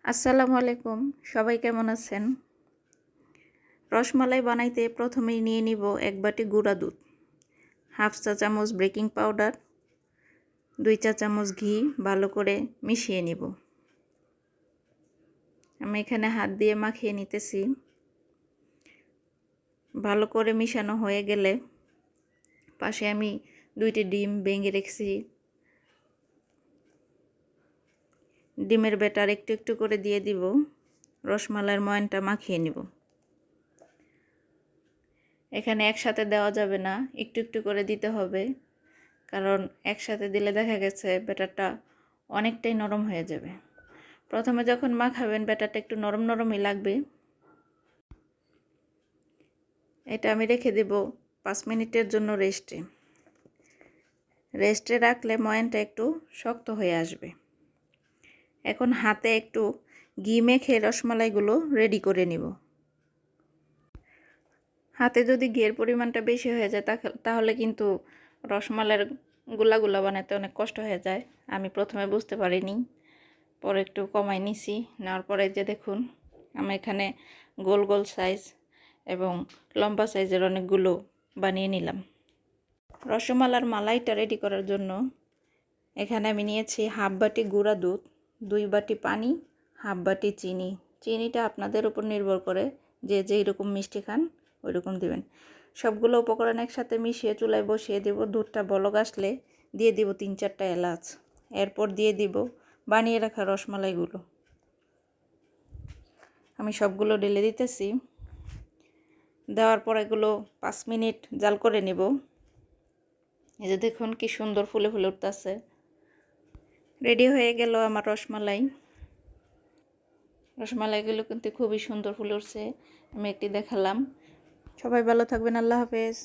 আসসালামু আলাইকুম, সবাই কেমন আছেন? রসমালাই বানাইতে প্রথমেই নিয়ে নিব 1 বাটি গুঁড়া দুধ, হাফ চা চামচ বেকিং পাউডার, 2 চা চামচ ঘি ভালো করে মিশিয়ে নিব। আমি এখানে হাত দিয়ে মাখিয়ে নিতেছি। ভালো করে মিশানো হয়ে গেলে পাশে আমি 2টি ডিম ভেঙে রেখেছি। ডিমের ব্যাটার একটু একটু করে দিয়ে দিব। রসমালাইয়ের ময়ানটা মাখিয়ে নিব। এখানে একসাথে দেওয়া যাবে না, একটু একটু করে দিতে হবে, কারণ একসাথে দিলে দেখা গেছে ব্যাটারটা অনেকটাই নরম হয়ে যাবে। প্রথমে যখন মাখাবেন ব্যাটারটা একটু নরম নরমই লাগবে। এটা আমি রেখে দেব 5 মিনিটের জন্য রেস্টে রাখলে ময়ানটা একটু শক্ত হয়ে আসবে। এখন হাতে একটু ঘি মেখে রসমালাইগুলো রেডি করে নিব। হাতে যদি ঘিয়ের পরিমাণটা বেশি হয়ে যায় তাহলে কিন্তু রসমালাইয়ের গুলা বানাতে অনেক কষ্ট হয়ে যায়। আমি প্রথমে বুঝতে পারিনি, পরে একটু কমাই নিছি। নেওয়ার পরে যে দেখুন আমি এখানে গোল গোল সাইজ এবং লম্বা সাইজের অনেকগুলো বানিয়ে নিলাম। রসমালাইয়ের মালাইটা রেডি করার জন্য এখানে আমি নিয়েছি হাফ বাটি গুঁড়া দুধ, 2 বাটি পানি, হাফ বাটি চিনি। চিনিটা আপনাদের উপর নির্ভর করে, যে যেই রকম মিষ্টি খান ওই রকম দেবেন। সবগুলো উপকরণ একসাথে মিশিয়ে চুলায় বসিয়ে দেব। দুধটা বলক আসলে দিয়ে দিব 3-4টা এলাচ। এরপর দিয়ে দিব বানিয়ে রাখা রসমালাইগুলো। আমি সবগুলো ঢেলে দিতেছি। দেওয়ার পর এগুলো 5 মিনিট জাল করে নেব। এই যে দেখুন কি সুন্দর ফুলে ফুলে উঠতেছে। রেডি হয়ে গেল আমার রসমালাইগুলো কিন্তু খুবই সুন্দর ফুলে উঠছে। আমি একটি দেখালাম। সবাই ভালো থাকবেন। আল্লাহ হাফেজ।